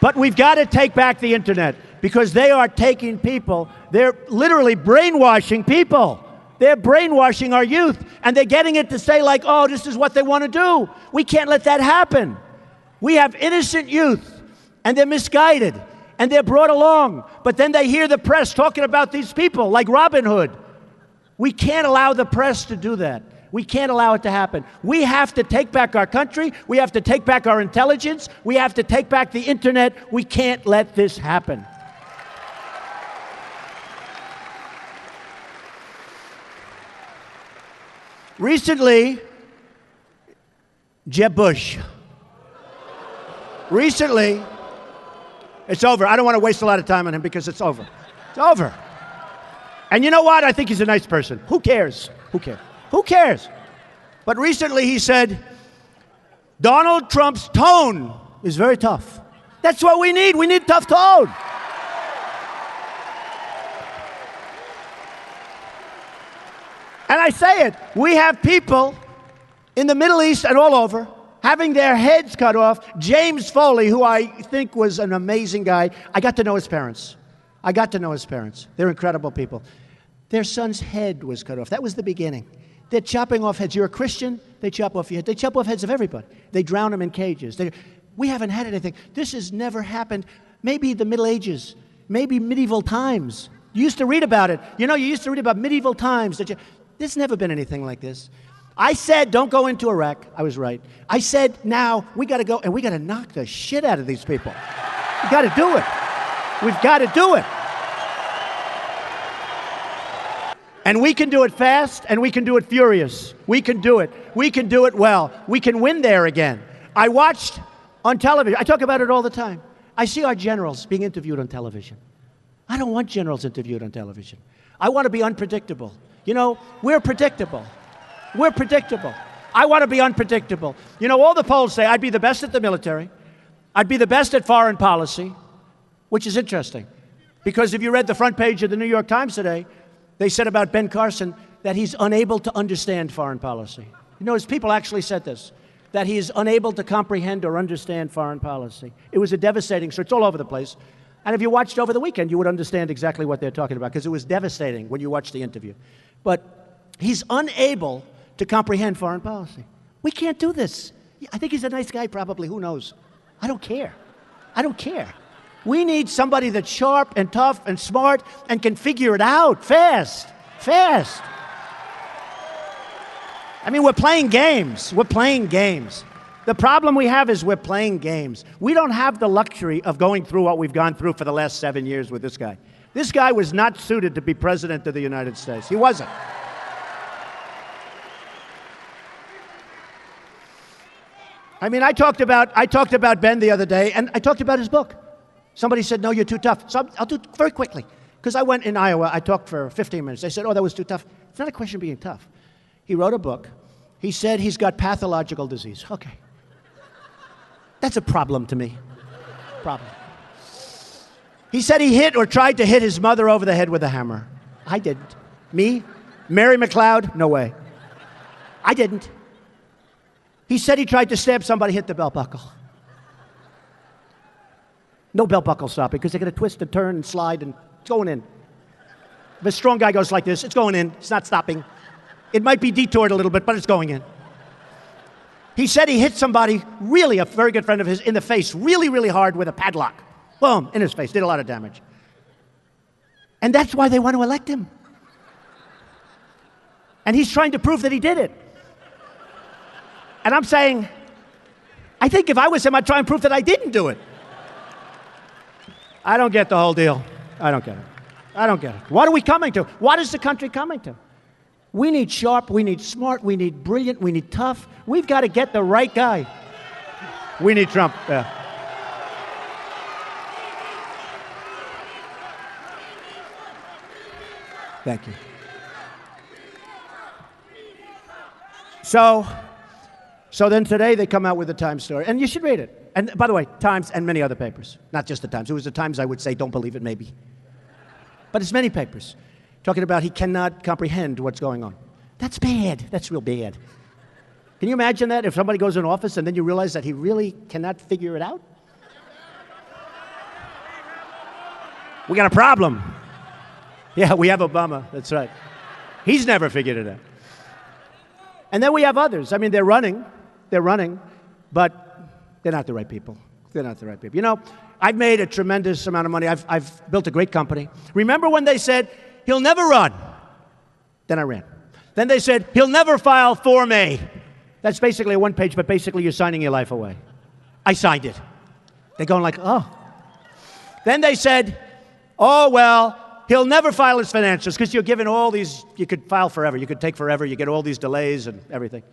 But we've got to take back the internet because they are taking people, they're literally brainwashing people. They're brainwashing our youth, and they're getting it to say like, oh, this is what they want to do. We can't let that happen. We have innocent youth, and they're misguided, and they're brought along. But then they hear the press talking about these people like Robin Hood. We can't allow the press to do that. We can't allow it to happen. We have to take back our country. We have to take back our intelligence. We have to take back the internet. We can't let this happen. Recently, Jeb Bush. Recently, it's over. I don't want to waste a lot of time on him because it's over. It's over. And you know what? I think he's a nice person. Who cares? Who cares? Who cares? But recently he said, Donald Trump's tone is very tough. That's what we need. We need tough tone. And I say it. We have people in the Middle East and all over having their heads cut off. James Foley, who I think was an amazing guy, I got to know his parents. They're incredible people. Their son's head was cut off. That was the beginning. They're chopping off heads. You're a Christian, they chop off your head. They chop off heads of everybody. They drown them in cages. We haven't had anything. This has never happened. Maybe the Middle Ages, maybe medieval times. You used to read about it. You used to read about medieval times. There's never been anything like this. I said, don't go into Iraq. I was right. I said, now we got to go and we got to knock the shit out of these people. We got to do it. We've got to do it. And we can do it fast, and we can do it furious. We can do it. We can do it well. We can win there again. I watched on television. I talk about it all the time. I see our generals being interviewed on television. I don't want generals interviewed on television. I want to be unpredictable. We're predictable. We're predictable. I want to be unpredictable. All the polls say I'd be the best at the military. I'd be the best at foreign policy, which is interesting. Because if you read the front page of the New York Times today, they said about Ben Carson that he's unable to understand foreign policy. His people actually said this, that he is unable to comprehend or understand foreign policy. It was a devastating, so it's all over the place. And if you watched over the weekend, you would understand exactly what they're talking about, because it was devastating when you watched the interview. But he's unable to comprehend foreign policy. We can't do this. I think he's a nice guy, probably. Who knows? I don't care. We need somebody that's sharp and tough and smart and can figure it out fast. I mean, we're playing games. The problem we have is we're playing games. We don't have the luxury of going through what we've gone through for the last 7 years with this guy. This guy was not suited to be president of the United States. He wasn't. I mean, I talked about Ben the other day, and I talked about his book. Somebody said, no, you're too tough. So I'll do it very quickly. Because I went in Iowa, I talked for 15 minutes. They said, oh, that was too tough. It's not a question of being tough. He wrote a book. He said he's got pathological disease. Okay. That's a problem to me. Problem. He said he hit or tried to hit his mother over the head with a hammer. I didn't. Me? Mary McLeod? No way. I didn't. He said he tried to stab somebody, hit the belt buckle. No belt buckle stop because they're going to twist and turn and slide and it's going in. If a strong guy goes like this, it's going in. It's not stopping. It might be detoured a little bit, but it's going in. He said he hit somebody, really a very good friend of his, in the face, really, really hard with a padlock. Boom, in his face. Did a lot of damage. And that's why they want to elect him. And he's trying to prove that he did it. And I'm saying, I think if I was him, I'd try and prove that I didn't do it. I don't get the whole deal. I don't get it. What are we coming to? What is the country coming to? We need sharp, we need smart, we need brilliant, we need tough. We've got to get the right guy. We need Trump. Yeah. Thank you. So then today they come out with the Times story, and you should read it. And by the way, Times and many other papers, not just the Times. It was the Times I would say, don't believe it, maybe. But it's many papers talking about he cannot comprehend what's going on. That's bad. That's real bad. Can you imagine that if somebody goes in office and then you realize that he really cannot figure it out? We got a problem. Yeah, we have Obama. That's right. He's never figured it out. And then we have others. I mean, they're running, but they're not the right people. They're not the right people. You know, I've made a tremendous amount of money. I've built a great company. Remember when they said, he'll never run? Then I ran. Then they said, he'll never file Form A. That's basically a one-page, but basically you're signing your life away. I signed it. They're going like, oh. Then they said, oh, well, he'll never file his financials because you're given all these, you could file forever, you could take forever, you get all these delays and everything.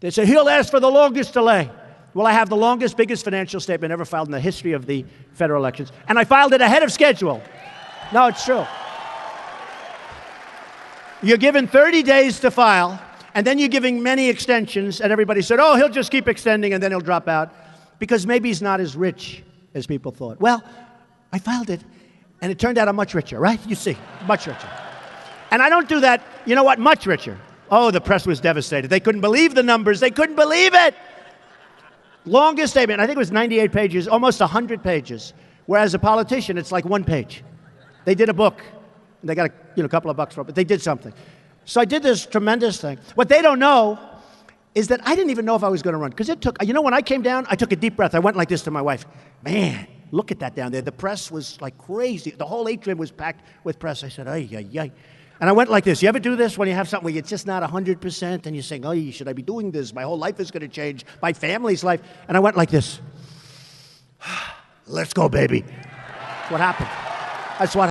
They said, he'll ask for the longest delay. Well, I have the longest, biggest financial statement ever filed in the history of the federal elections, and I filed it ahead of schedule. No, it's true. You're given 30 days to file, and then you're giving many extensions, and everybody said, oh, he'll just keep extending, and then he'll drop out, because maybe he's not as rich as people thought. Well, I filed it, and it turned out I'm much richer, right? You see, much richer. And I don't do that, you know what, much richer. Oh, the press was devastated. They couldn't believe the numbers. They couldn't believe it. Longest statement, I think it was 98 pages, almost 100 pages. Whereas a politician, it's like one page. They did a book, and they got a couple of bucks for it, but they did something. So I did this tremendous thing. What they don't know is that I didn't even know if I was going to run, because it took, when I came down, I took a deep breath. I went like this to my wife. Man, look at that down there. The press was like crazy. The whole atrium was packed with press. I said, ay, ay, ay. And I went like this. You ever do this when you have something where you're just not 100% and you're saying, oh, should I be doing this? My whole life is going to change. My family's life. And I went like this. Let's go, baby. That's what happened. That's what